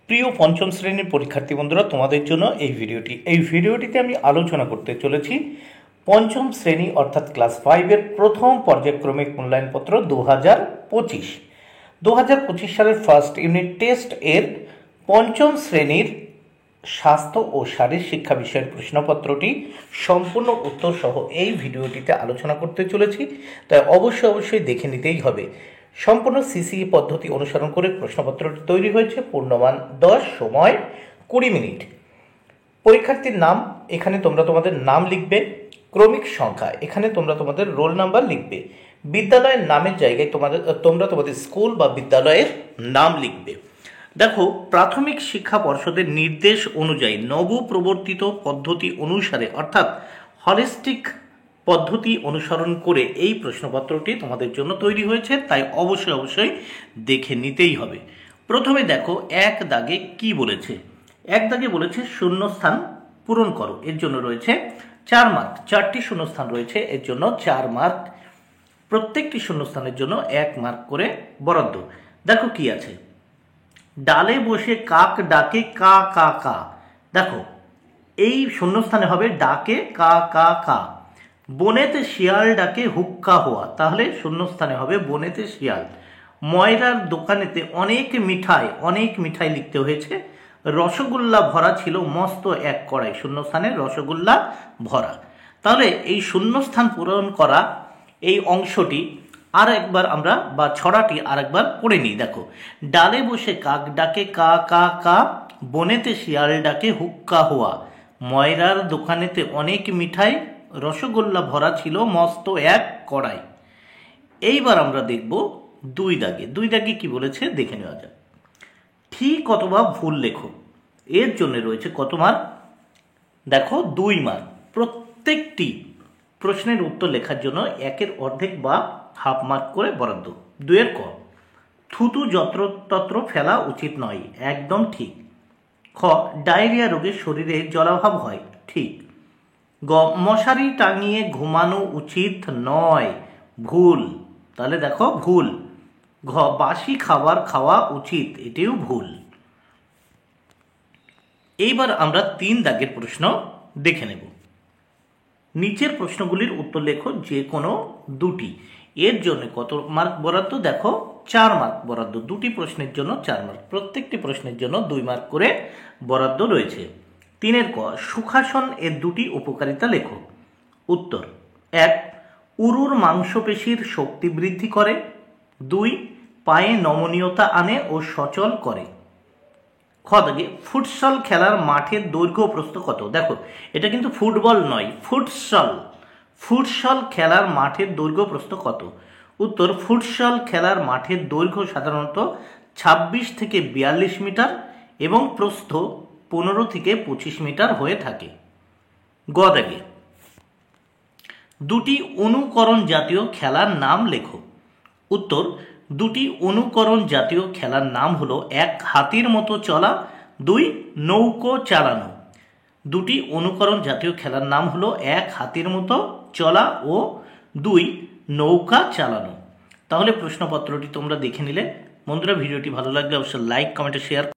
প্রিয় পঞ্চম শ্রেণীর পরীক্ষার্থী বন্ধুরা, তোমাদের জন্য এই ভিডিওটিতে আমি আলোচনা করতে চলেছি পঞ্চম শ্রেণী অর্থাৎ ক্লাস 5-এর প্রথম পর্যায়ক্রমিক মূল্যায়নপত্র 2025 সালের ফার্স্ট ইউনিট টেস্ট এর পঞ্চম শ্রেণীর স্বাস্থ্য ও শারীর শিক্ষা বিষয়ের প্রশ্নপত্রটি সম্পূর্ণ উত্তর সহ এই ভিডিওটিতে আলোচনা করতে চলেছি। তাই অবশ্যই দেখে নিতেই হবে। সম্পূর্ণ সিসিই পদ্ধতি অনুসরণ করে প্রশ্নপত্রটি তৈরি হয়েছে। পূর্ণমান 10, সময় 20 মিনিট। পরীক্ষার্থীর নাম, এখানে তোমরা তোমাদের নাম লিখবে। ক্রমিক সংখ্যা, এখানে তোমরা তোমাদের রোল নাম্বার লিখবে। বিদ্যালয়ের নামের জায়গায় তোমরা তোমাদের স্কুল বা বিদ্যালয়ের নাম লিখবে। দেখো, প্রাথমিক শিক্ষা পর্ষদের নির্দেশ অনুযায়ী নবপ্রবর্তিত পদ্ধতি অনুসারে অর্থাৎ হলিস্টিক পদ্ধতি অনুসরণ করে এই প্রশ্নপত্রটি তোমাদের জন্য তৈরি হয়েছে। তাই অবশ্যই দেখে নিতেই হবে। প্রথমে দেখো, এক দাগে কি বলেছে। এক দাগে বলেছে শূন্যস্থান পূরণ করো, এর জন্য রয়েছে 4 মার্ক। 4টি শূন্যস্থান রয়েছে, এর জন্য 4 মার্ক। প্রত্যেকটি শূন্যস্থানের জন্য 1 মার্ক করে বরাদ্দ। দেখো কি আছে, ডালে বসে কাক ডাকে কা কা কা। দেখো, এই শূন্যস্থানে হবে ডাকে কা কা কা। বনেতে শিয়াল ডাকে হুক্কা হওয়া, তাহলে শূন্যস্থানে হবে বনেতে শিয়াল। ময়রার দোকানেতে অনেক মিঠাই লিখতে হয়েছে। রসগোল্লা ভরা ছিল মস্ত এক কড়াই, শূন্যস্থানে রসগোল্লা ভরা। তাহলে এই শূন্যস্থান পূরণ করা এই অংশটি আর একবার আমরা বা ছড়াটি আর একবার পড়ে নিই। দেখো, ডালে বসে কাক ডাকে কা কা কা, বনেতে শিয়াল ডাকে হুক্কা হওয়া, ময়রার দোকানেতে অনেক মিঠাই, রসগোল্লা ভরা ছিল মস্ত এক কড়াই। এইবার আমরা দেখব 2 দাগে। 2 দাগে কি বলেছে দেখে নেওয়া যাক। ঠিক অথবা ভুল লেখো, এর জন্য রয়েছে কত মার্ক? দেখো, 2 মার্ক। প্রত্যেকটি প্রশ্নের উত্তর লেখার জন্য 1-এর অর্ধেক বা হাফ মার্ক করে বরাদ্দ। 2-এর ক, থুতু যত্রতত্র ফেলা উচিত নয়, একদম ঠিক। খ, ডায়রিয়া রোগে শরীরে জলাভাব হয়, ঠিক। গ, মশারি টাঙিয়ে ঘুমানো উচিত নয়, ভুল। তাহলে দেখো ভুল। ঘ, বাসি খাবার খাওয়া উচিত, এটিও ভুল। এইবার আমরা 3 দাগের প্রশ্ন দেখে নেব। নিচের প্রশ্নগুলির উত্তর লেখো যে কোনো দুটি। এর জন্য কত মার্ক বরাদ্দ? দেখো, 4 মার্ক বরাদ্দ। 2টি প্রশ্নের জন্য 4 মার্ক, প্রত্যেকটি প্রশ্নের জন্য 2 মার্ক করে বরাদ্দ রয়েছে। 3-এর ক, সুখাসন এর 2টি উপকারিতা লেখো। উত্তর: 1, উরুর মাংসপেশির শক্তি বৃদ্ধি করে। 2, পায়ে নমনীয়তা আনে ও সচল করে। খ দাগে, ফুটসল খেলার মাঠের দৈর্ঘ্য প্রস্থ কত? দেখো, এটা কিন্তু ফুটবল নয়, ফুটসল খেলার মাঠের দৈর্ঘ্য প্রস্থ কত? উত্তর: ফুটসল খেলার মাঠের দৈর্ঘ্য সাধারণত 26 থেকে 42 মিটার এবং প্রস্থ 15 থেকে 25 মিটার হয়ে থাকে। গ দাগে, 2টি অনুকরণ জাতীয় খেলার নাম লেখো। উত্তর: 2টি অনুকরণ জাতীয় খেলার নাম হলো 1, হাতির মতো চলা, 2, নৌকো চালানো। 2টি অনুকরণ জাতীয় খেলার নাম হলো 1, হাতির মতো চলা ও 2, নৌকা চালানো। তাহলে প্রশ্নপত্রটি তোমরা দেখে নিলে। বন্ধুরা, ভিডিওটি ভালো লাগলে অবশ্যই লাইক, কমেন্ট, শেয়ার